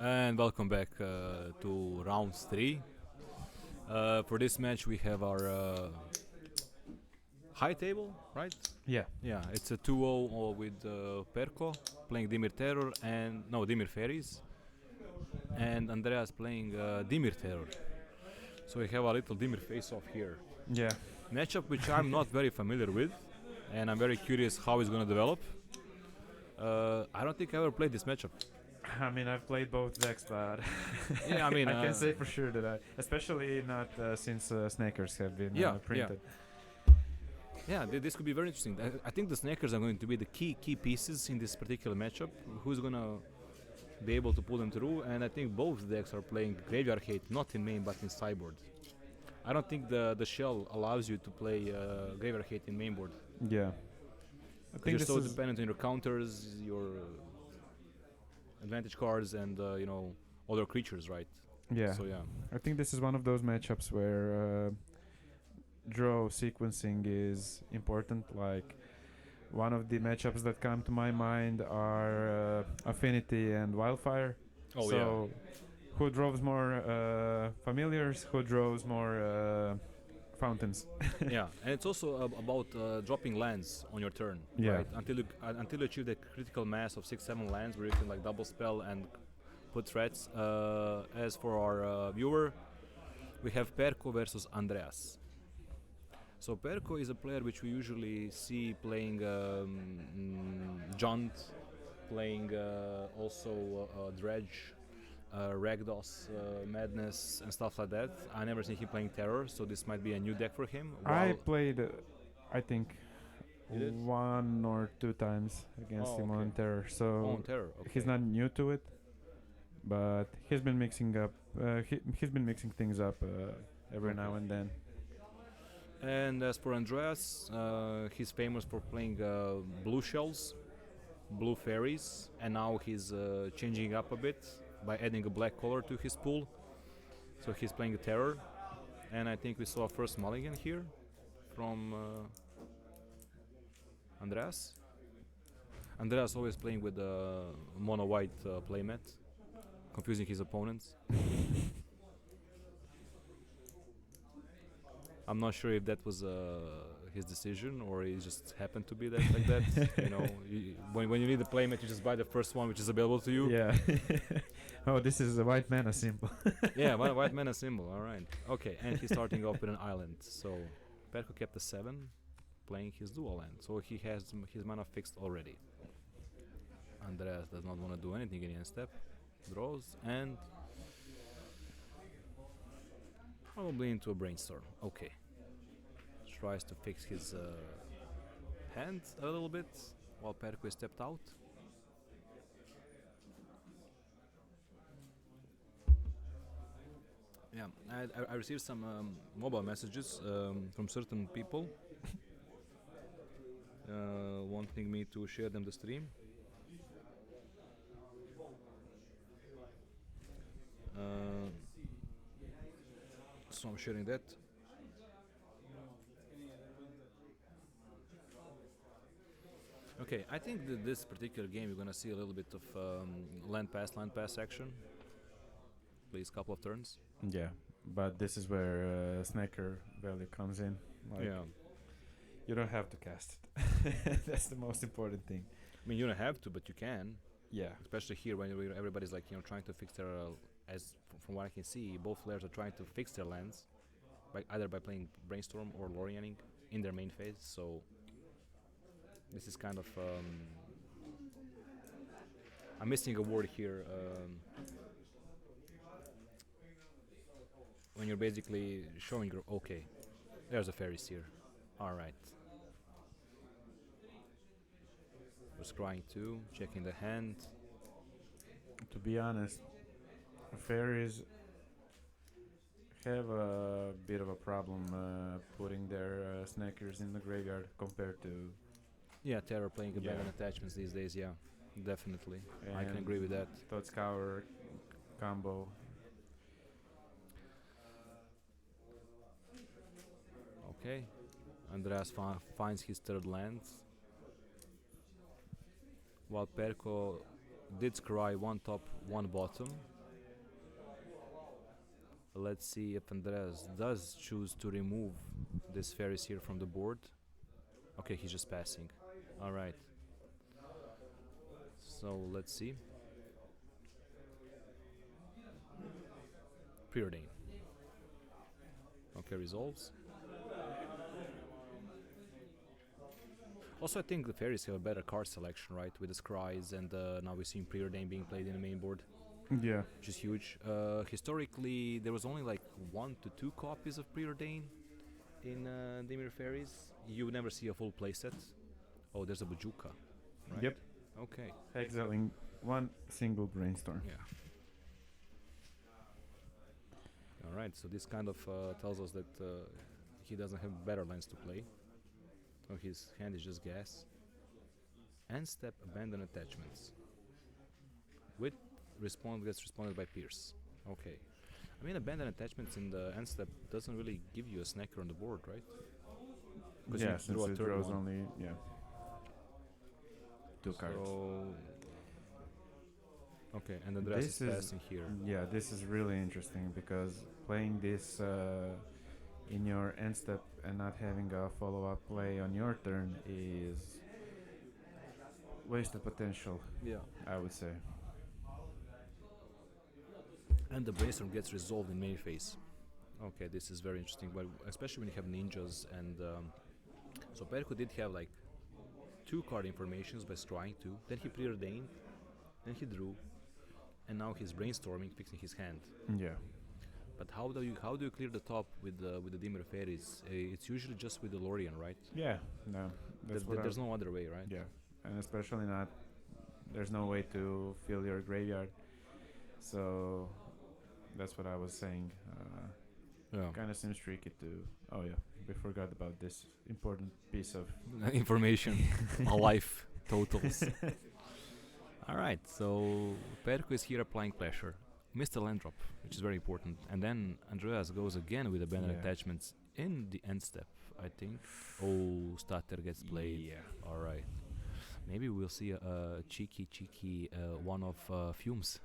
And welcome back to round 3. For this match, we have our high table, right? Yeah. Yeah, it's a 2-0 with Perko playing Dimir Terror and no Dimir Faeries, and Andreas playing Dimir Terror. So we have a little Dimir face-off here. Yeah. Matchup which I'm not very familiar with, and I'm very curious how it's gonna develop. I don't think I ever played this matchup. I mean, I've played both decks, but Yeah, I mean, I can say for sure that especially not since Snakers have been yeah, printed. Yeah, this could be very interesting. I think the Snakers are going to be the key pieces in this particular matchup. Who's gonna be able to pull them through? And I think both decks are playing Graveyard Hate, not in main but in sideboard. I don't think the shell allows you to play Graveyard Hate in mainboard. Yeah. I Because you're this so is dependent on your counters, your advantage cards, and other creatures, right? yeah. So yeah. I think this is one of those matchups where draw sequencing is important. Like one of the matchups that come to my mind are Affinity and Wildfire. Oh so who draws more familiars? Who draws more fountains? Yeah, and it's also about dropping lands on your turn, Yeah. right? Until you achieve the critical mass of 6-7 lands, where you can like double spell and put threats. As for our viewer, we have Perko versus Andreas. So Perko is a player which we usually see playing Jaunt, playing also Dredge, Ragdos, Madness, and stuff like that. I never seen him playing Terror, so this might be a new deck for him. I played, I think, You did? 1 or 2 times against him on okay. Terror. So On Terror, okay. he's not new to it, but he's been mixing up. He's been mixing things up every now and then. And as for Andreas, he's famous for playing blue shells, blue fairies, and now he's changing up a bit by adding a black color to his pool. So he's playing a Terror, and I think we saw a first mulligan here from Andreas. Andreas always playing with a mono white playmat, confusing his opponents. I'm not sure if that was his decision or it just happened to be that like that. When you need a playmat, you just buy the first one which is available to you. Yeah. Oh, this is a white mana symbol. Yeah, white mana symbol. All right. Okay, and he's starting off with an island. So Perko kept the 7, playing his dual land. So he has his mana fixed already. Andreas does not want to do anything in end step. Draws and probably into a brainstorm. Okay. Tries to fix his hand a little bit while Perko is stepped out. Yeah, I received some mobile messages from certain people wanting me to share them the stream. So I'm sharing that. Okay, I think that this particular game you're gonna see a little bit of land pass action. Plays a couple of turns. Yeah, but this is where Snaker value comes in. Like, Yeah, you don't have to cast it. That's the most important thing. I mean you don't have to, but you can. Yeah. Especially here when everybody's like trying to fix their from what I can see, both players are trying to fix their lands, either by playing Brainstorm or Lorianing in their main phase. So this is kind of I'm missing a word here. When you're basically showing your okay, there's a Faeries here. All right. We're scrying too, checking the hand. To be honest, Fairies have a bit of a problem putting their Snackers in the graveyard compared to. Yeah, Terror playing Yeah. abandoned attachments these days. Yeah, definitely. I can And agree with that. Thought Scour combo. Okay. Andreas finds his third land. While Perko did scry one top, one bottom. Let's see if Andreas does choose to remove this Faeries here from the board. Okay, he's just passing. All right. So let's see. Preordain. Okay, resolves. Also, I think the Fairies have a better card selection, right? With the Scries, and now we're seeing Preordain being played in the main board, Yeah. which is huge. Historically, there was only like 1 to 2 copies of Preordain in Dimir Fairies. You would never see a full playset. Oh, there's a Bajuka, right? Yep. Okay. Exiling one single brainstorm. Yeah. All right. So this kind of tells us that he doesn't have better lands to play. So his hand is just gas. End step abandon attachments. With respond gets responded by Pierce. Okay. I mean, abandon attachments in the end step doesn't really give you a snacker on the board, right? Because Yeah, you since draw a it third draws one. only two cards. So okay, and Andreas is passing here. Yeah, this is really interesting because playing this in your end step and not having a follow up play on your turn is wasted potential, Yeah. I would say. And the brainstorm gets resolved in main phase. Okay, this is very interesting, but especially when you have ninjas and so Perko did have like 2 card informations by scrying 2. Then he preordained, then he drew, and now he's brainstorming, fixing his hand. Yeah. But how do you clear the top with the Dimir Fairies? It's usually just with the Lorien, right? Yeah, no. There's no other way, right? Yeah, and especially not. There's no way to fill your graveyard, so that's what I was saying. Yeah. Kind of seems tricky to. Oh yeah, we forgot about this important piece of. Information, a life totals. All right, so Perko is here applying pressure. Missed the land drop, which is very important. And then Andreas goes again with abandoned Yeah. attachments in the end step, I think. Oh, starter gets played. Yeah. All right. Maybe we'll see a cheeky one of Fumes.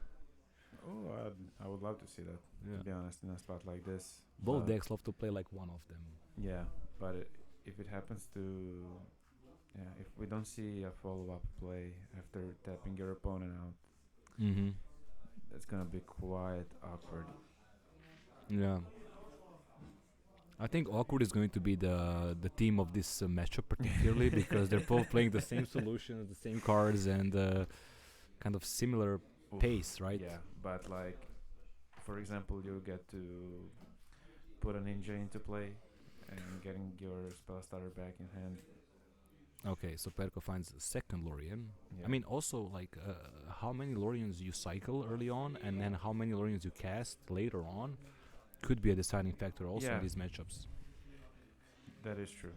Oh, I would love to see that. Yeah. To be honest, in a spot like this. Both But- decks love to play like one of them. Yeah, but if it happens to, yeah, if we don't see a follow-up play after tapping your opponent out, Mm-hmm. that's gonna be quite awkward. Yeah. I think awkward is going to be the theme of this matchup, particularly because they're both playing the same solutions, the same cards, and kind of similar Oof, pace, right? Yeah, but like, for example, you get to put a ninja into play and getting your spell starter back in hand. Okay, so Perko finds a second Lorien. Yeah. I mean, also like how many Loriens you cycle early on, and then how many Loriens you cast later on, could be a deciding factor also Yeah. in these matchups. That is true.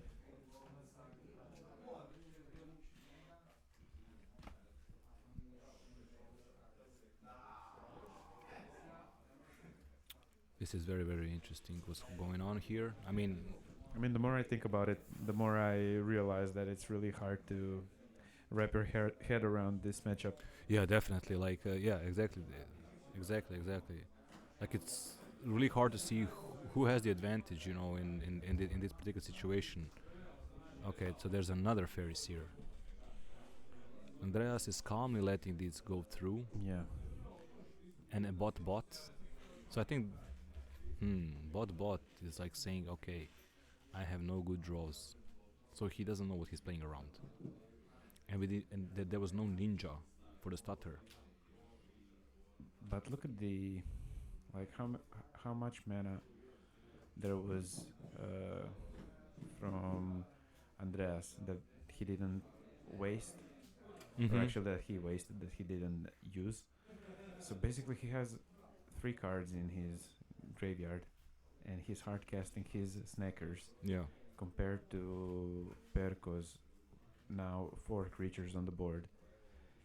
This is very very interesting. What's going on here? I mean, The more I think about it, the more I realize that it's really hard to wrap your head around this matchup. yeah, definitely. Like, yeah, exactly, exactly. Like, it's really hard to see who has the advantage, in this particular situation. Okay, so there's another Faeries here. Andreas is calmly letting these go through, Yeah. and a bot. So I think, bot is like saying, okay, I have no good draws, so he doesn't know what he's playing around. And there was no ninja for the stutter. But look at the, like how much mana there was from Andreas that he didn't waste, or actually that he wasted that he didn't use. So basically, he has 3 cards in his graveyard, and he's hard casting his snackers Yeah. compared to Perko's now 4 creatures on the board,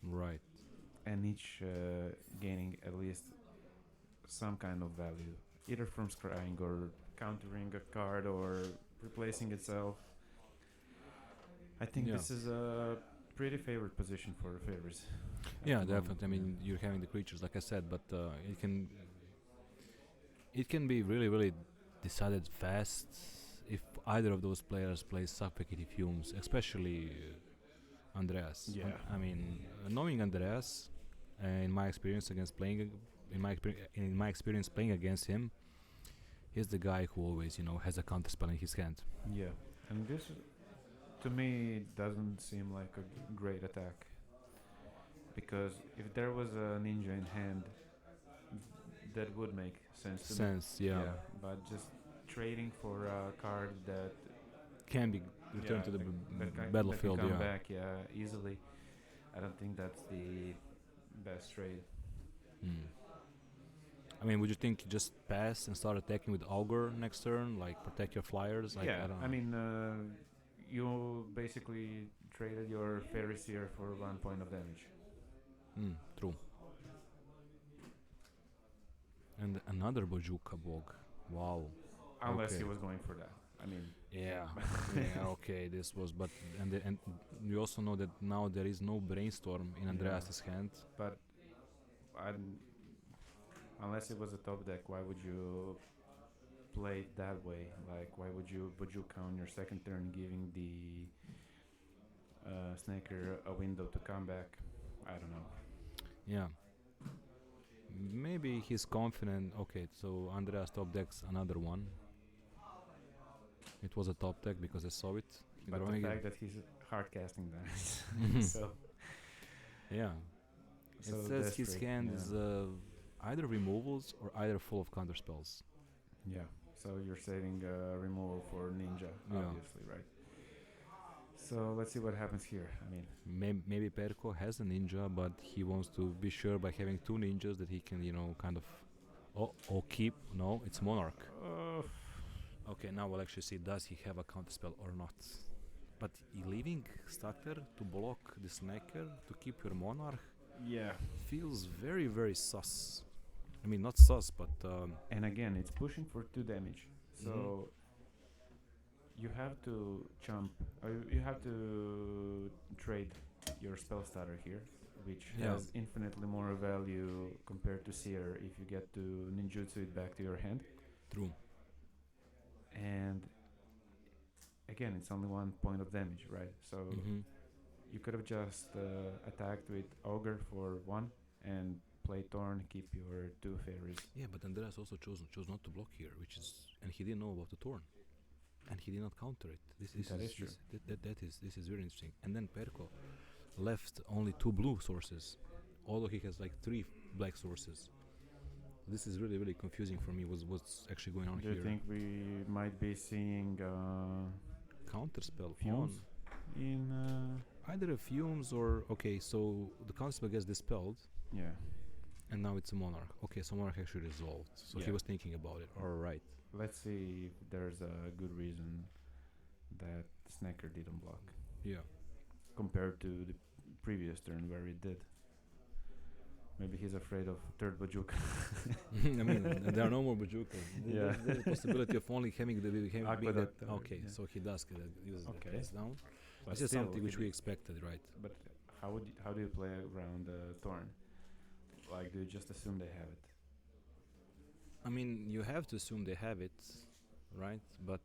Right. and each gaining at least some kind of value, either from scrying or countering a card or replacing itself. I think Yeah. this is a pretty favored position for Faeries. at Yeah, the moment. definitely. I mean, you're having the creatures, like I said, but It can be really, really decided fast if either of those players plays suffocating fumes, especially Andreas. Yeah. I mean, knowing Andreas, in my experience against playing, in my experience playing against him, he's the guy who always, has a counter spell in his hand. Yeah. And this, to me, doesn't seem like a great attack. Because if there was a ninja in hand, that would make sense to me. Sense, yeah, Yeah, but just trading for a card that can be returned to the that can battlefield. come Yeah. back, easily. I don't think that's the best trade. Hmm. I mean, would you think you just pass and start attacking with Augur next turn, like protect your flyers? Like, Yeah, I don't I know. mean, you basically traded your Faeries here for 1 point of damage. True. And another Bojuka Bog. Wow. Unless Okay. he was going for that. I mean, Yeah. Yeah. Okay. This was, but and you also know that now there is no brainstorm in Yeah. Andreas's hand. but unless it was a top deck, why would you play it that way? Like, why would you on your second turn, giving the Snaker a window to come back? I don't know. Yeah. Maybe he's confident. Okay, so Andreas top decks another one. It was a top deck because I saw it. But the Drawing fact it. that he's hard casting that, Mhm. so Yeah. so It says his desperate, hand yeah. is either removals or either full of counter spells. Yeah. So you're saving removal for ninja, Yeah. obviously, right? So let's see what happens here. I mean, Maybe Perko has a ninja, but he wants to be sure by having two ninjas that he can, kind of, or keep. No, it's Monarch. Okay, now we'll actually see does he have a counterspell or not. But leaving Stacker to block the Snaker to keep your Monarch yeah. feels very, very sus. I mean, not sus, but And again, it's pushing for 2 damage. So you have to jump, or you have to trade your spell starter here, which Yeah. has infinitely more value compared to Seer if you get to ninjutsu it back to your hand. true. And again, it's only 1 point of damage, right? So you could have just attacked with Ogre for 1 and play Thorn, keep your 2 Fairies. Yeah, but Andreas also chose not to block here, and he didn't know about the Thorn, and he did not counter it. This is true. this is very interesting. And then Perko left only 2 blue sources, although he has like 3 black sources. This is really, really confusing for me. What's actually going on Do here? you think we might be seeing Counterspell fumes in? either a fumes or okay. So the counterspell gets dispelled, Yeah. and now it's a monarch. Okay, so monarch actually resolved. So he Yeah. was thinking about it. All right. Let's see if there's a good reason that Snacker didn't block Yeah. compared to the previous turn where it did. Maybe he's afraid of third Bajuka. I mean, there are no more Bajuka. Yeah. There's a possibility of only having being Aqueduct, that. Okay, yeah. so he does use Okay. the pass down. But This is still, something which if we you- expected, right? But how do you play around Thorn? Like, do you just assume they have it? I mean, you have to assume they have it, right? But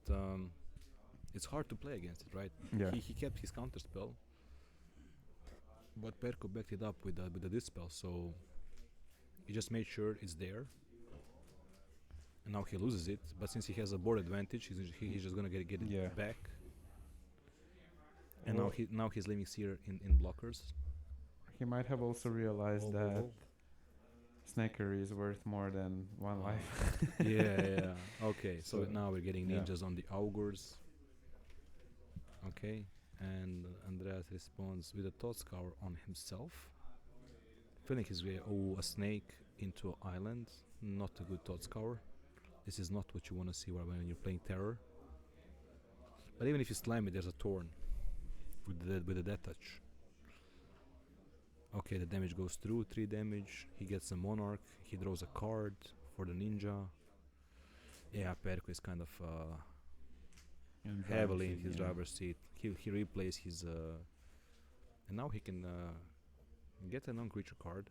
it's hard to play against it, right? Yeah. He kept his counter spell, but Perko backed it up with the dispel, so he just made sure it's there. And now he loses it, but since he has a board advantage, he's just gonna get Yeah. it back. And Well- now he's leaving Seer in blockers. He might have also realized Oh, that oh, Snacker is worth more than one Oh. life. yeah. Okay, so So, now we're getting yeah. ninjas on the augurs. Okay, and Andreas responds with a thought scour on himself. Feeling his way, a snake into an island. Not a good thought scour. This is not what you want to see when you're playing terror. But even if you slam it, there's a thorn with the death touch. Okay, the damage goes through, 3 damage. He gets a monarch. He draws a card for the ninja. Yeah, Perko is kind of heavily in his driver's seat. He replays his and now he can get a non-creature card.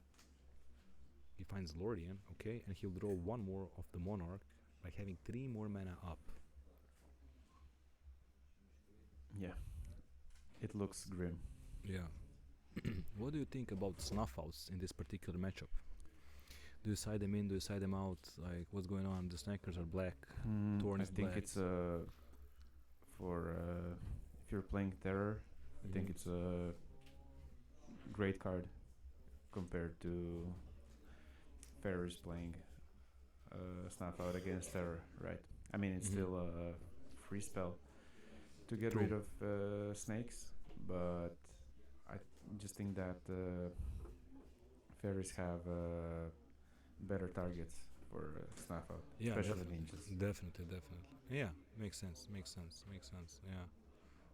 He finds against Lordian, okay, and he'll draw one more of the Monarch by having 3 more mana up. Yeah, it looks grim. Yeah. What do you think about snuff outs in this particular matchup? Do you side them in? Do you side them out? Like, what's going on? The snipers are black. Torn I is think black. it's for if you're playing Terror, I think it's a great card compared to Faeries playing Snuff Out against Terror, right? I mean, it's still a free spell to get True. rid of snakes, but I just think that Faeries have better targets for Snuff Out, Yeah, especially definitely. ninjas. Definitely, definitely. Yeah, makes sense. Makes sense. Makes sense. Yeah,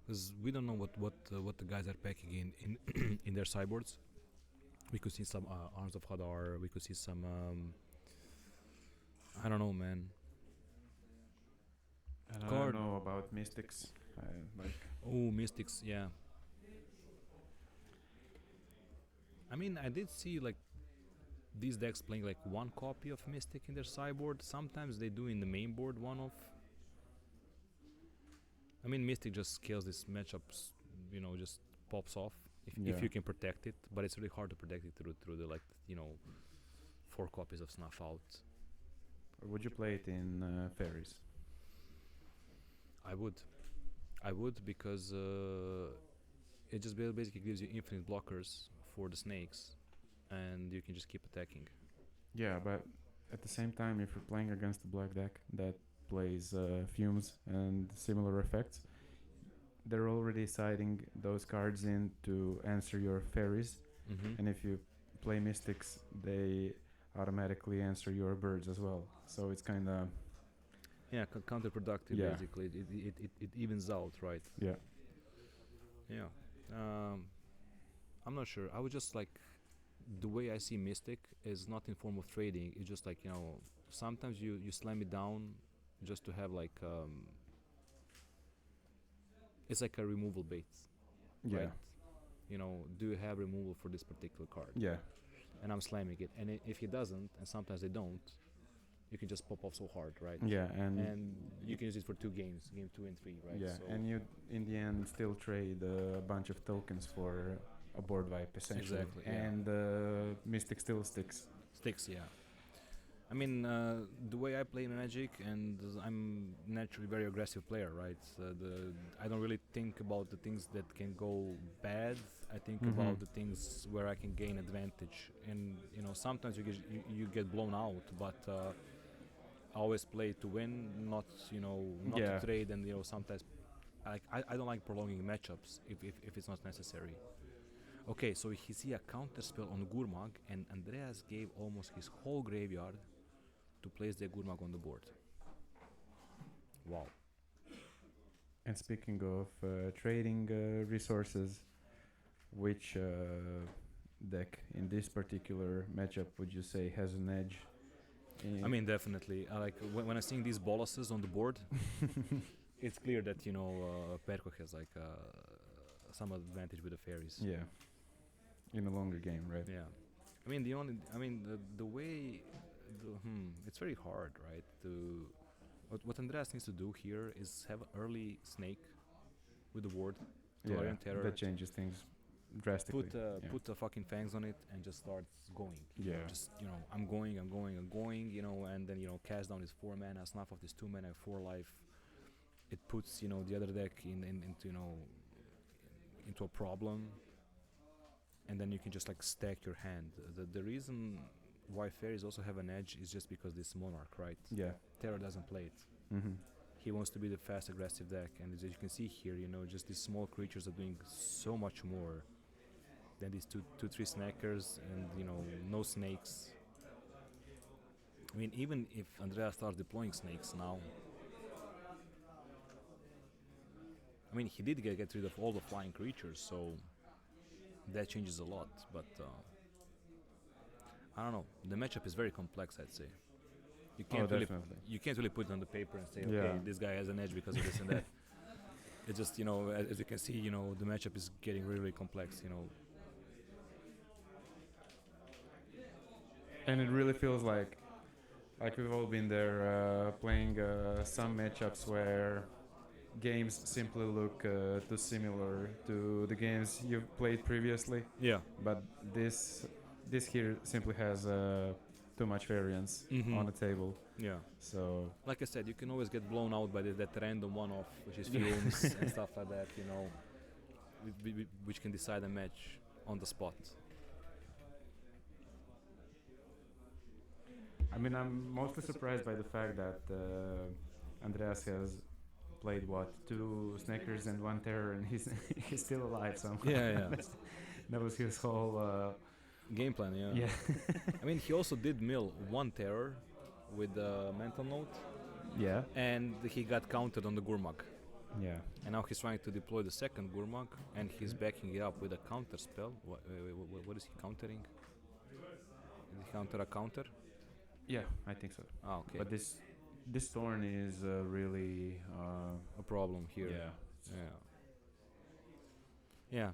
because we don't know what the guys are packing in in their sideboards. We could see some Arms of Hadar. We could see some. I don't know, man. And I don't Card. know about Mystics. Like Oh, Mystics. Yeah. I mean, I did see like these decks playing like one copy of Mystic in their sideboard. Sometimes they do in the main board one of. I mean, Mystic just scales these matchups, just pops off if you can protect it. But it's really hard to protect it through the 4 copies of Snuff Out. Would you play it in Fairies? I would because it just basically gives you infinite blockers for the snakes, and you can just keep attacking. Yeah, but at the same time, if you're playing against a black deck that plays fumes and similar effects, they're already siding those cards in to answer your fairies, and if you play mystics, they automatically answer your birds as well. So it's kind of counterproductive. Yeah. Basically, it evens out, right? yeah. Yeah. I'm not sure. I would just like the way I see Mystic is not in form of trading. It's just like sometimes you slam it down just to have like it's like a removal bait, Yeah. right? Do you have removal for this particular card? Yeah. And I'm slamming it. And if he doesn't, and sometimes they don't, you can just pop off so hard, right? Yeah, And you can use it for 2 games, game 2 and 3, right? yeah, So and you in the end still trade a bunch of tokens for a board wipe essentially. Exactly, yeah. And Mystic still sticks. sticks, yeah. I mean, the way I play Magic, and I'm naturally very aggressive player, right? I don't really think about the things that can go bad. I think about the things where I can gain advantage. And sometimes you get blown out, but I always play to win, not not Yeah. to trade. And sometimes I don't like prolonging matchups if it's not necessary. Okay, so he see a counter spell on Gurmag, and Andreas gave almost his whole graveyard to place the Gurmag on the board. Wow. And speaking of trading resources, which deck in this particular matchup would you say has an edge? I mean, definitely. When I see these boluses on the board, it's clear that Perko has like some advantage with the fairies. yeah, in a longer game, right? Yeah. The way, it's very hard, right? What Andreas needs to do here is have early snake with the ward to Yeah, orient terror. that changes things drastically. Put the fucking fangs on it and just start going. Yeah. I'm going, and then cast down his 4 mana, snuff off this 2 mana, 4 life. It puts the other deck into a problem, and then you can just like stack your hand. The reason why fairies also have an edge is just because this monarch, right? Yeah. Terror doesn't play it. He wants to be the fast aggressive deck, and as you can see here, just these small creatures are doing so much more than these 2-3 snackers, and no snakes. I mean, even if Andrea starts deploying snakes now, I mean, he did get rid of all the flying creatures, so that changes a lot. But I don't know. The matchup is very complex, I'd say. You can't definitely. you can't really put it on the paper and say, Yeah. okay, this guy has an edge because of this and that. It's just as you can see, the matchup is getting really, really complex. And it really feels like we've all been there playing some matchups where games simply look too similar to the games you've played previously, Yeah. but this this here simply has too much variance on the table. Yeah. So Like I said, you can always get blown out by that random one-off, which is fumes and stuff like that. Which can decide a match on the spot. I mean, I'm mostly surprised by the fact that Andreas has played what, two Sneakers and one Terror, and he's he's still alive somehow. Yeah, yeah. That was his whole Game plan, yeah. yeah. I mean, he also did mill one terror with the mental note, Yeah, and he got countered on the Gurmag. yeah. And now he's trying to deploy the second Gurmag, and he's backing it up with a counter spell. What is he countering? Did he counter a counter? Yeah, I think so. Ah, okay. But this Thorn is really A problem here. yeah. Yeah. Yeah.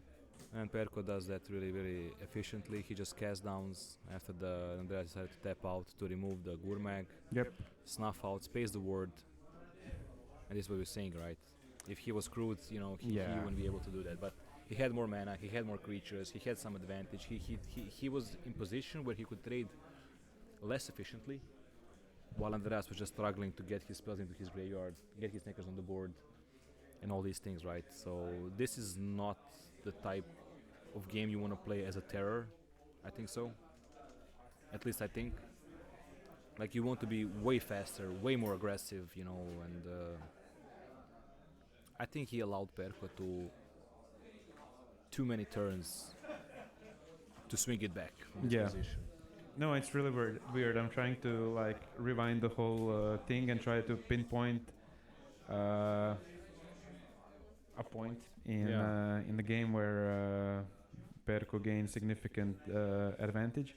And Perko does that really, very efficiently. He just cast downs after the Andreas decided to tap out to remove the Gurmag. Yep. Snuff out, space the word. And this is what we're saying, right? If he was screwed, he wouldn't be able to do that. But he had more mana, he had more creatures, he had some advantage. He was in position where he could trade less efficiently, while Andreas was just struggling to get his spells into his graveyard, get his Sneakers on the board, and all these things, right? So this is not the type of game you want to play as a terror. I think so. At least I think. Like you want to be way faster, way more aggressive, and I think he allowed Perko to too many turns to swing it back from this Yeah. position. No, it's really weird. I'm trying to rewind the whole thing and try to pinpoint a point in the game where Perko gained significant advantage.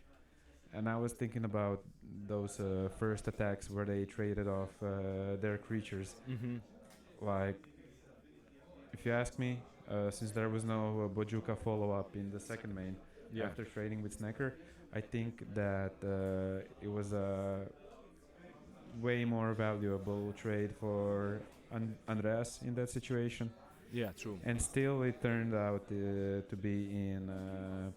And I was thinking about those first attacks where they traded off their creatures. Mm-hmm. Like, if you ask me, since there was no Bojuka follow-up in the second main after trading with Snacker, I think that it was a way more valuable trade for Andreas in that situation. Yeah, true. And still, it turned out to be in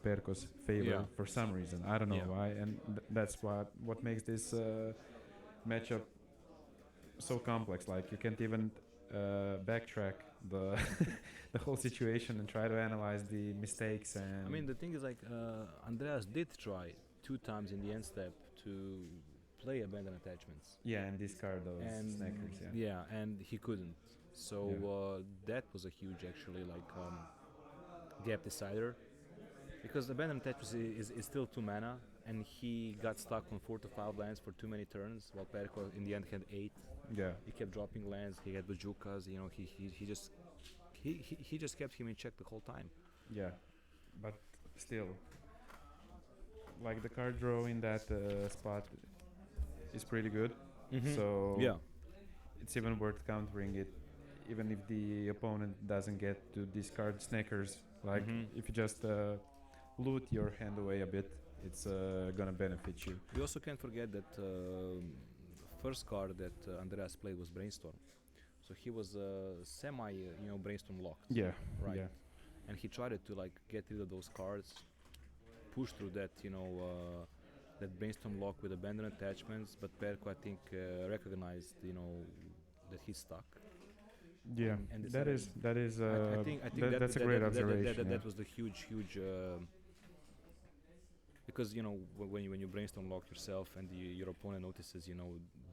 Perko's favor for some reason. I don't know why, and that's what makes this matchup so complex. Like you can't even backtrack the the whole situation and try to analyze the mistakes. And I mean, the thing is, Andreas did try 2 times in the end step to play abandoned attachments. Yeah, and discard those And Snackers. and he couldn't. So that was a huge, actually, gap decider. Because abandoned attachments is still 2 mana, and he got stuck on 4 to 5 lands for too many turns, while Perko in the end had 8. Yeah. He kept dropping lands. He had Bajukas. He just kept him in check the whole time. Yeah, but still, like the card draw in that spot is pretty good. So it's even worth countering it, even if the opponent doesn't get to discard Snackers. Like if you just loot your hand away a bit, it's gonna benefit you. We also can't forget that first card that Andreas played was Brainstorm. So he was semi, Brainstorm locked. Yeah. Right. Yeah. And he tried to get rid of those cards, push through that, that Brainstorm lock with abandoned attachments. But Perko, I think, recognized, that he's stuck. Yeah, And that is I think that's a great observation. That was the huge. Because when you brainstorm lock yourself and your opponent notices,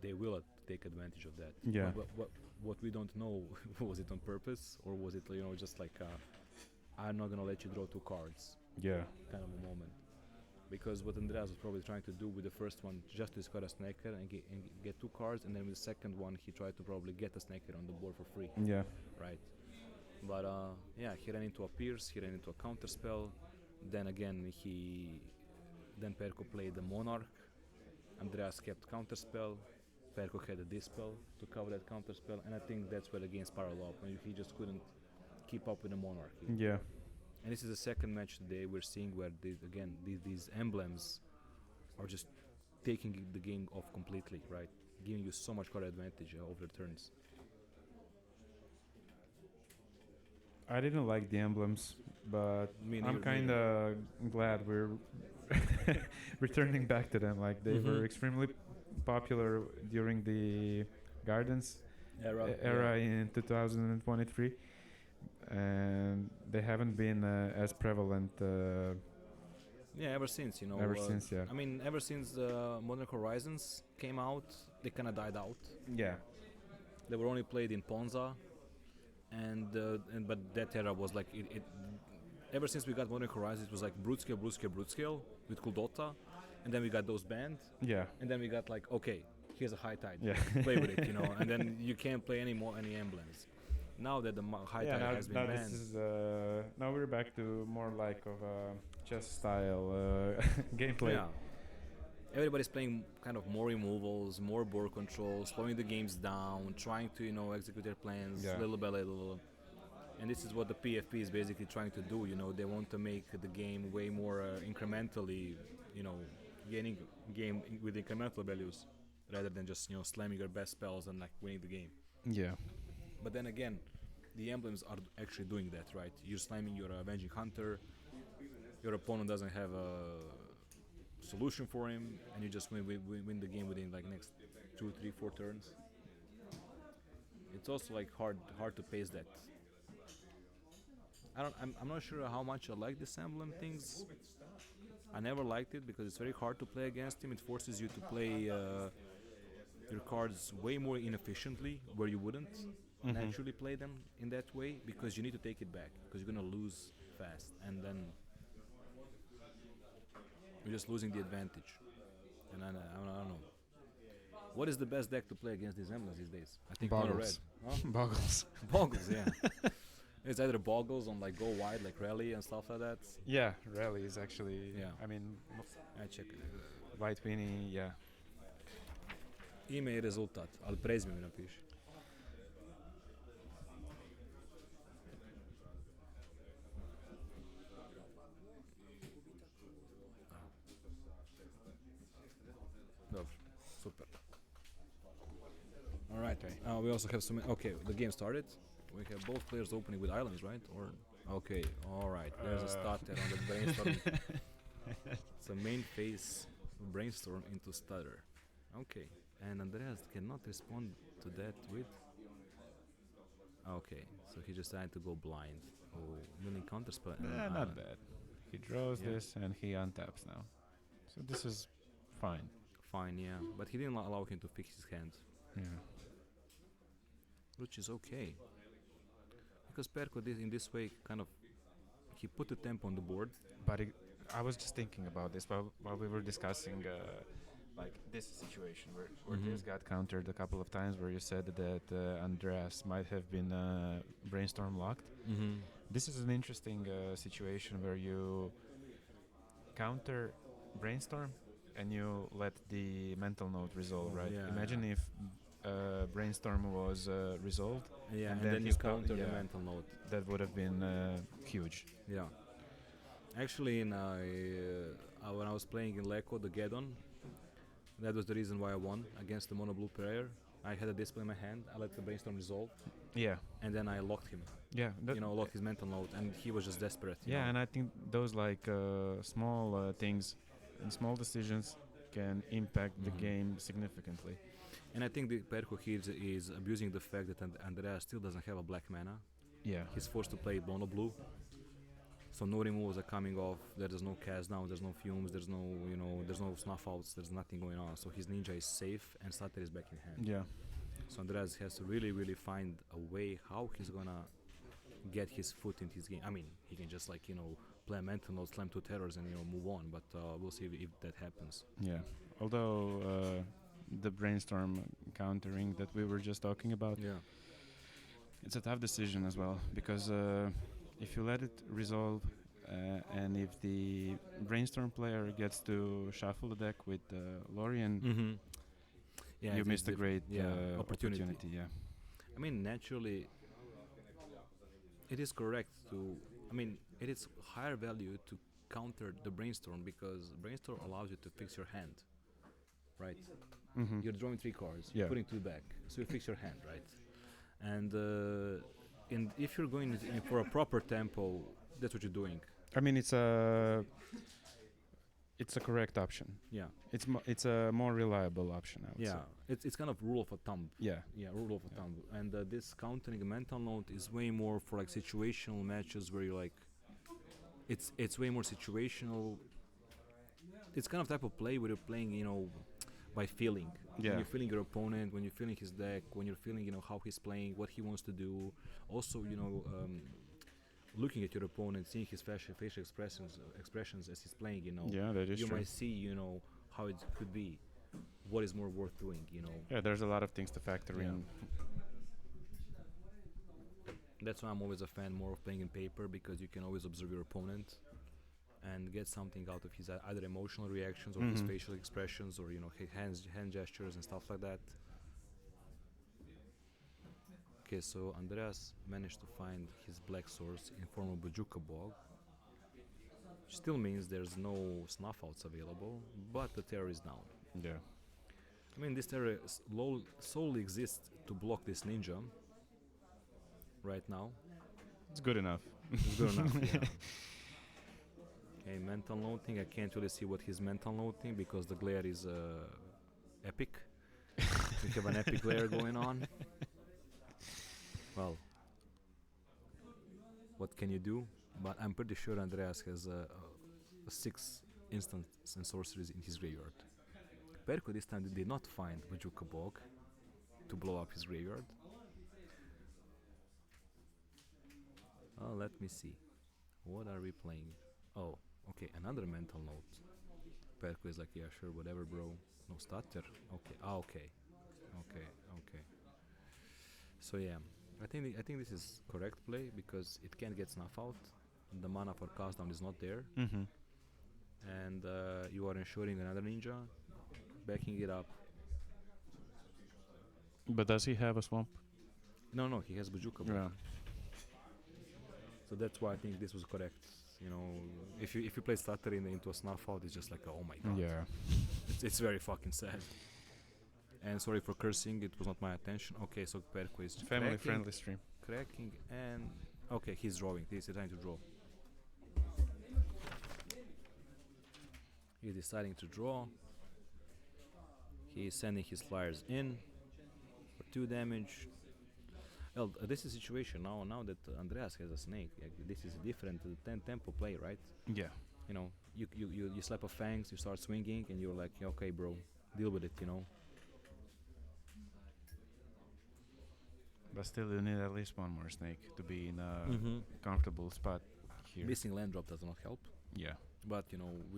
they will take advantage of that. Yeah. What we don't know, was it on purpose or was it just I'm not gonna let you draw 2 cards Yeah. kind of a moment. Because what Andreas was probably trying to do with the first one, just to discard a Snaker and get 2 cards, and then with the second one he tried to probably get a Snaker on the board for free. Yeah. Right. But he ran into a Pierce, he ran into a counter spell. Then again then Perko played the Monarch. Andreas kept counter spell. Perko had a Dispel to cover that counter spell, and I think that's where the game spiraled up when he just couldn't keep up with the Monarchy. Yeah. And this is the second match today we're seeing where these emblems are just taking the game off completely, right? Giving you so much card advantage over turns. I didn't like the emblems, but Me I'm neither. kind of glad we're returning back to them. Like they were extremely popular during the Gardens era in 2023, and they haven't been as prevalent Yeah, ever since, ever since. Yeah, I mean, ever since Modern Horizons came out, they kind of died out. yeah, They were only played in Ponza, and but that era was like it. Ever since we got Modern Horizons, it was like brute scale, brute scale, brute scale with Kuldota, and then we got those banned, yeah, and then we got like, okay, here's a high tide, yeah. play with it, and then you can't play any emblems. Now that the high Yeah, tide has been now banned, this is now we're back to more like of a chess style gameplay. yeah, everybody's playing kind of more removals, more board control, slowing the games down, trying to execute their plans Yeah. little by little. And this is what the PFP is basically trying to do. They want to make the game way more incrementally, gaining game with incremental values rather than just slamming your best spells and like winning the game. Yeah. But then again, the emblems are actually doing that, right? You're slamming your Avenging Hunter, your opponent doesn't have a solution for him, and you just win the game within like next 2, 3, 4 turns. It's also like hard to pace that. I'm not sure how much I like this emblem things. I never liked it because it's very hard to play against him. It forces you to play your cards way more inefficiently where you wouldn't naturally play them in that way because you need to take it back because you're gonna lose fast and then you're just losing the advantage. And I don't know. What is the best deck to play against these emblems these days? I think mono red. Boggles. Huh? Boggles. Boggles, yeah. It's either boggles on like go wide like rally and stuff like that. Yeah, rally is actually. Yeah. I mean, I check it. White Winnie. Yeah. Ime i rezultat, ali prezime mi napiši. Dobro, super. All right. Okay. We also have some. Okay, the game started. We have both players opening with islands, right? Or okay, all right. There's a starter on the brainstorm. It's a main phase brainstorm into stutter. Okay, and Andreas cannot respond to that with. Okay, so he just decided to go blind. Oh, winning counterspell. Not bad. He draws Yeah. this and he untaps now. So this is fine. Fine, yeah, but he didn't allow him to fix his hand, Yeah. which is okay. Because Perko did in this way kind of he put the tempo on the board. But I was just thinking about this while we were discussing like this situation where Mhm. this got countered a couple of times where you said that Andreas might have been brainstorm locked. Mm-hmm. This is an interesting situation where you counter brainstorm and you let the mental note resolve, right? Yeah, Imagine yeah. if brainstorm was resolved. Yeah, And and, then then you his co- counter the yeah. mental note. That would have been huge. Yeah. Actually, when I was playing in Leko, the Geddon, that was the reason why I won against the mono blue player. I had a display in my hand. I let the brainstorm resolve, Yeah. and then I locked him. Yeah. Locked his mental note, and he was just desperate. Yeah, and I think those like small things and small decisions can impact the Mhm. game significantly. And I think the Perko here is abusing the fact that Andrea still doesn't have a black mana. Yeah. He's forced to play mono blue. So no removals are coming off. There's no cast down. There's no fumes. There's no there's no snuff outs. There's nothing going on. So his ninja is safe and Sater is back in hand. Yeah. So Andreas has to really find a way how he's gonna get his foot into his game. I mean, he can just play a mental note, slam two terrors, and move on. But we'll see if that happens. Yeah. Although the brainstorm countering that we were just talking about, Yeah. it's a tough decision as well because if you let it resolve and if the brainstorm player gets to shuffle the deck with Lorien, Mm-hmm. Yeah, you missed a great opportunity. Yeah. I mean, naturally, it is correct to. I mean, it is higher value to counter the brainstorm because brainstorm allows you to fix your hand. right? Mm-hmm. You're drawing three cards, Yeah. putting two back, so you fix your hand, right? And if you're going in for a proper tempo, that's what you're doing. I mean, it's a correct option. Yeah, It's a more reliable option, I would yeah. say. It's kind of rule of a thumb. Yeah. Yeah, rule of a Yeah. thumb. And this countering a mental note is way more for like situational matches where you're like, it's way more situational. It's kind of type of play where you're playing, by feeling. When Yeah. you're feeling your opponent, when you're feeling his deck, when you're feeling, how he's playing, what he wants to do. Also, looking at your opponent, seeing his facial expressions as he's playing, Yeah, that is you true. might see, how it could be, what is more worth doing. Yeah, there's a lot of things to factor Yeah. in. That's why I'm always a fan more of playing in paper because you can always observe your opponent and get something out of his either emotional reactions or his Mhm. facial expressions or his hand gestures and stuff like that. Okay, so Andreas managed to find his black source in form of Bajuka Bog. Still means there's no snuff outs available, but the terror is down. Yeah. I mean, this terror solely exists to block this ninja right now. It's good enough. It's good enough, yeah. Okay, mental noting. I can't really see what he's mental noting because the glare is epic. We have an epic glare going on. Well, what can you do? But I'm pretty sure Andreas has a 6 instants and sorceries in his graveyard. Perko this time did not find Bajuka Bog to blow up his graveyard. Oh, let me see. What are we playing? Oh, okay, another mental note. Perko is like, yeah, sure, whatever, bro. No stutter. Okay, okay. So yeah, I think this is correct play because it can't get snuff out. The mana for cast down is not there, Mm-hmm. and you are ensuring another ninja, backing it up. But does he have a swamp? No, he has Bajuka Bog. Yeah. So that's why I think this was correct. If you play stutter into a snuff out, it's just like, oh my god. Yeah. It's very fucking sad. And sorry for cursing, it was not my attention. Okay, so Perko is Family friendly stream. cracking, and okay, he's drawing. He's trying to draw. He's deciding to draw. He's sending his flyers in for 2 damage. Well, this is a situation now that Andreas has a snake. This is different to the 10 tempo play, right? Yeah. You slap a fangs, you start swinging, and you're like, yeah, okay, bro, deal with it. But still, you need at least one more snake to be in a Mm-hmm. comfortable spot here. Missing land drop does not help. Yeah. But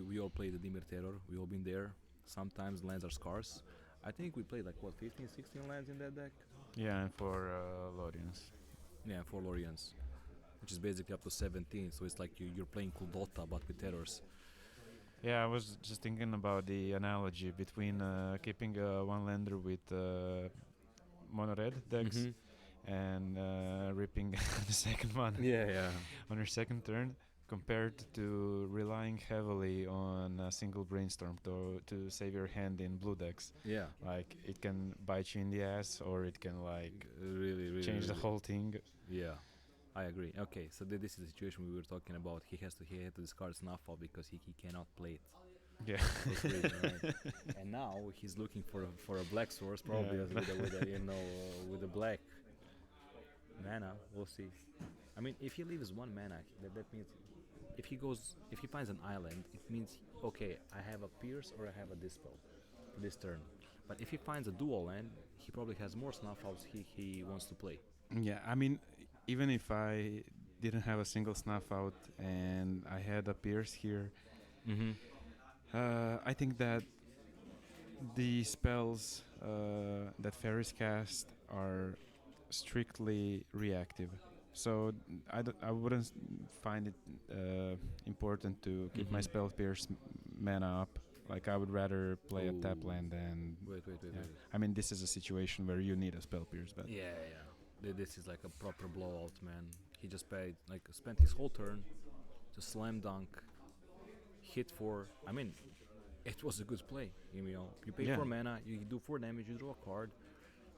we all play the Dimir Terror. We all been there. Sometimes lands are scarce. I think we played like 15, 16 lands in that deck. Yeah, and for Lorians. Yeah, 4 Lorians, which is basically up to 17. So it's like you're playing Kuldota but with terrors. Yeah, I was just thinking about the analogy between keeping one lander with mono red decks and ripping the second one Yeah. on your second turn, compared to relying heavily on a single brainstorm to save your hand in blue decks. Yeah. Like, it can bite you in the ass, or it can like Really. change the whole thing. Yeah, I agree. Okay, so this is the situation we were talking about. He had to discard Snowfall because he cannot play it. Yeah. For free, right? And now he's looking for a black source, probably Yeah. with a black mana. We'll see. I mean, if he leaves 1 mana, that means if he finds an island, it means okay, I have a pierce or I have a dispel for this turn. But if he finds a dual land, he probably has more Snowfalls he wants to play. Yeah, I mean, even if I didn't have a single snuff out and I had a pierce here, Mm-hmm. I think that the spells that Faeries cast are strictly reactive. So I wouldn't find it important to keep my Mhm. spell pierce mana up. Like, I would rather play a tap Ooh. land than. Wait. Yeah. I mean, this is a situation where you need a spell pierce, but Yeah. This is like a proper blowout, man. He just spent his whole turn to slam dunk, hit for. I mean, it was a good play. You know, you pay Yeah. 4 mana, you do 4 damage, you draw a card,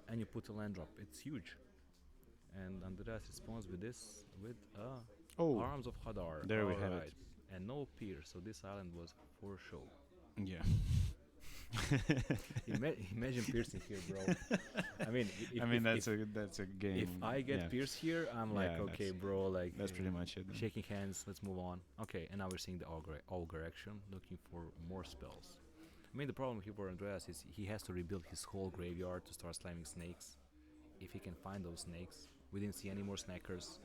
and you put a land drop. It's huge. And Andreas responds with this with Oh, Arms of Hadar. there we All have right, it. and no pierce. So this island was for show. Yeah. Imagine piercing here, bro. I mean, I mean, that's a game. if I get yeah. Pierce here, I'm like, Yeah, okay, that's- bro, like That's pretty much it. Then. shaking hands. Let's move on. Okay, and now we're seeing the ogre action, looking for more spells. I mean, the problem here for Andreas is he has to rebuild his whole graveyard to start slamming snakes. If he can find those snakes, we didn't see any more snackers.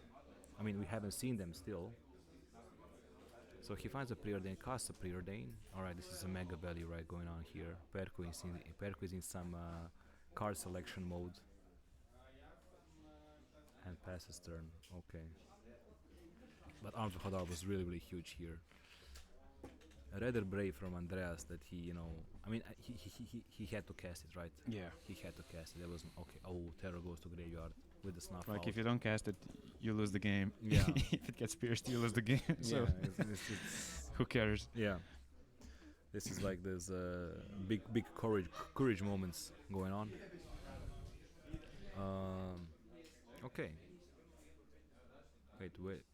I mean, we haven't seen them still. So he finds a preordain, casts a preordain. Alright, this is a mega value right going on here. Perko is in some card selection mode. And passes turn. Okay. But Arms of Hadar was really, really huge here. Rather brave from Andreas that he, you know, I mean, he had to cast it, right? Yeah. He had to cast it. There wasn't okay. Oh, Terror goes to graveyard with the snuff. Like out. if you don't cast it, you lose the game. Yeah. If it gets pierced, you lose the game. So yeah, it's who cares? yeah. This is like there's big courage moments going on. Okay. Wait,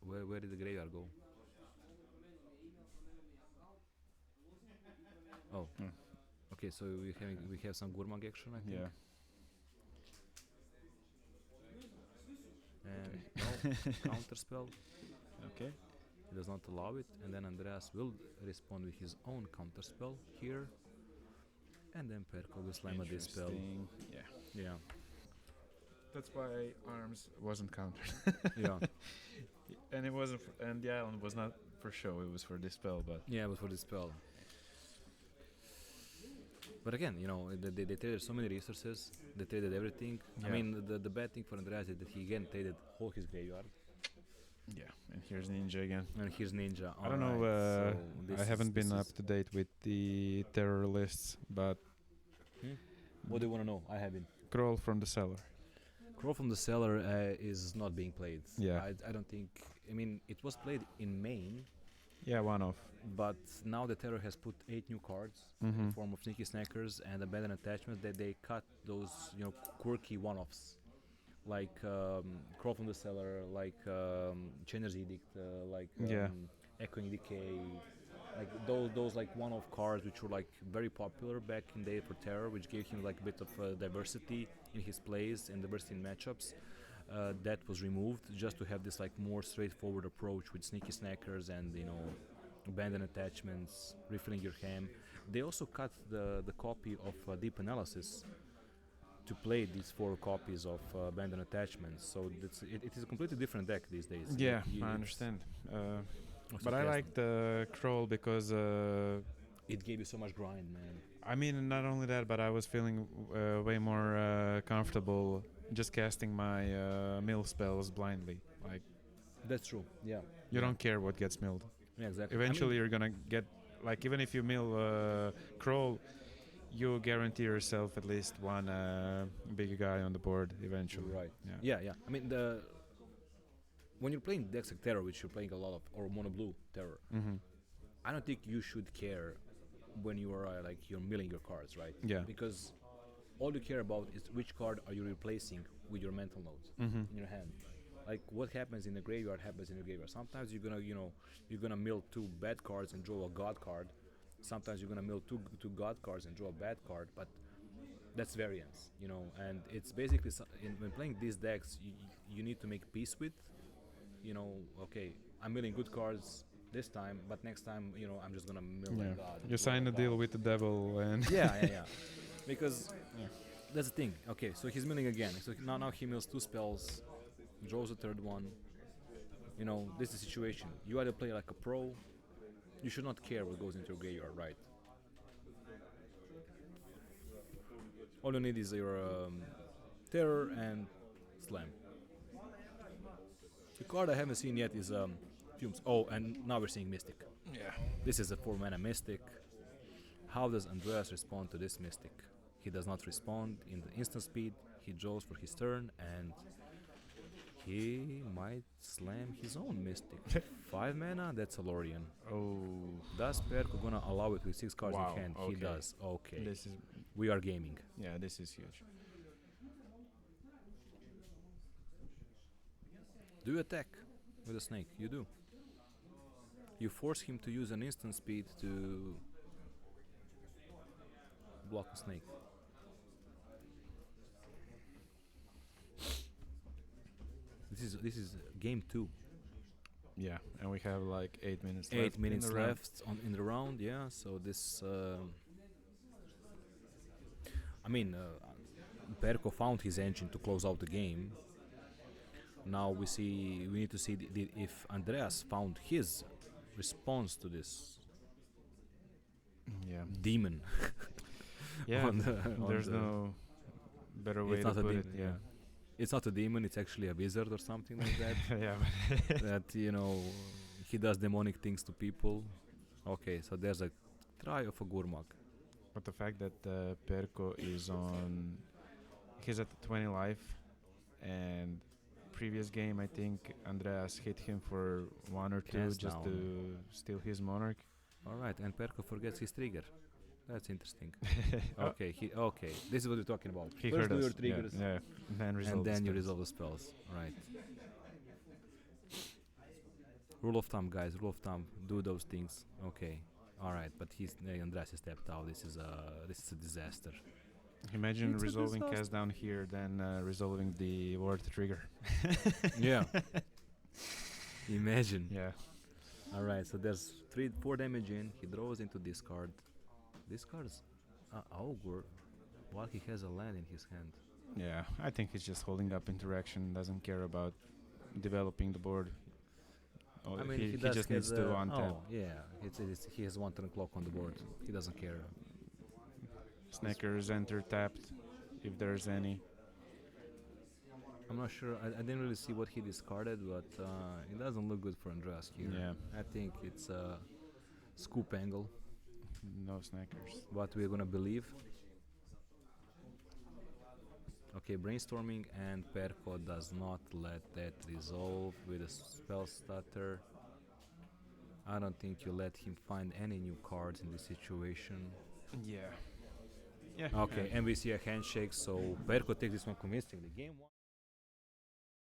where did the graveyard go? Oh. Hmm. Okay, so we have some Gurmag action, I think. Yeah. And no counter spell. Okay. He does not allow it, and then Andreas will respond with his own counter spell here. And then Perko will slam a dispel. Interesting. Yeah. Yeah. That's why arms wasn't countered. Yeah. And it wasn't. And the island was not for show. It was for dispel. But Yeah, it was for dispel. But again, you know, they traded so many resources. They traded everything. I Yeah. mean, the bad thing for Andreas is that he again traded whole his graveyard. yeah. And here's Ninja again. And here's Ninja. I don't know. Alright, so this I is- haven't been this up is- to date with the terror lists, but What do you want to know? I haven't. Crawl from the Cellar. Crow from the Cellar is not being played. Yeah. I don't think. I mean, it was played in main, Yeah, one off. but now the Terror has put 8 new cards in Mhm. form of Sneaky Snackers and Abandoned Attachment that they cut those, you know, quirky one-offs. Like Crow from the Cellar, like Chainer's Edict, like Yeah. Echoing Decay, like those like one-off cards which were like very popular back in the day for Terror, which gave him like a bit of diversity in his plays and diversity in matchups. That was removed just to have this like more straightforward approach with Sneaky Snackers and, you know, abandoned attachments, refilling your ham. They also cut the copy of Deep Analysis to play these 4 copies of abandoned attachments. So it is a completely different deck these days. Yeah, Like, I it's understand. also But I cast- like the Crawl because it gave you so much grind, man. I mean, not only that, but I was feeling way more comfortable just casting my mill spells blindly. Like, That's true. Yeah. you don't care what gets milled. Yeah, exactly. Eventually, you're gonna get, like, even if you mill Crawl, you guarantee yourself at least one big guy on the board eventually. Right. Yeah. Yeah. I mean, when you're playing decks like Terror, which you're playing a lot of, or Mono Blue Terror, Mm-hmm. I don't think you should care when you are like you're milling your cards, right? Yeah. Because all you care about is which card are you replacing with your mental nodes Mm-hmm. in your hand. Like what happens in the graveyard happens in the graveyard. Sometimes you're gonna mill 2 bad cards and draw a god card. Sometimes you're gonna mill two god cards and draw a bad card. But that's variance, you know. And it's basically when playing these decks, you need to make peace with, you know. Okay, I'm milling good cards this time, but next time, you know, I'm just gonna mill Yeah. a god. You sign a deal with the devil and Yeah. Because that's the thing. Okay, so he's milling again. So now he mills 2 spells, draws a 3rd one. You know, this is the situation. You either play like a pro. You should not care what goes into your graveyard, right? All you need is your Terror and Slam. The card I haven't seen yet is Fumes. Oh, and now we're seeing Mystic. yeah. This is a 4-mana Mystic. How does Andreas respond to this Mystic? He does not respond in the instant speed. He draws for his turn and he might slam his own Mystic. 5 mana, that's a Lorien. Oh, Does Perko gonna allow it with 6 cards wow. in hand? Okay. He does. Okay. This is We are gaming. this is huge. Do you attack with a snake? You do. You force him to use an instant speed to block a snake. This is game 2. Yeah, and we have like 8 minutes 8 left. minutes in the round. left in the round. Yeah. So this. I mean, Perko found his engine to close out the game. Now we need to see if Andreas found his response to this Yeah. demon. Yeah. on the- on There's the- no better way It's to not a put demon. it. Yeah. It's not a demon. It's actually a wizard or something like that. Yeah. That he does demonic things to people. Okay, so there's a try of a Gurmak. But the fact that Perko is on, he's at 20 life, and previous game I think Andreas hit him for 1 or 2 Hands just down. to steal his monarch. All right, and Perko forgets his trigger. That's interesting. Oh, Okay. This is what we're talking about. he First heard do us. your triggers, Yeah. Then resolve and the then you spells. resolve the spells. Right. Rule of thumb, guys. Rule of thumb. Do those things. Okay. All right, but Andreas is tapped out. This is a disaster. Imagine It's a resolving disaster. cast down here, then resolving the word trigger. Yeah. Imagine. Yeah. All right, so there's 4 damage in. He draws into discard. Discards Augur while he has a land in his hand. Yeah, I think he's just holding up interaction, doesn't care about developing the board. Oh, I mean, he does just have needs to untap. Oh, yeah. He has 1 turn clock on the board. He doesn't care. Snackers enter tapped, if there's any. I'm not sure. I didn't really see what he discarded, but it doesn't look good for Andreas here. Yeah, I think it's a scoop angle. no snackers. What we're gonna believe. Okay, brainstorming, and Perko does not let that resolve with a spell stutter. I don't think you let him find any new cards in this situation. Yeah. Yeah. Okay, and we see a handshake, so Perko takes this one convincingly. Game 1.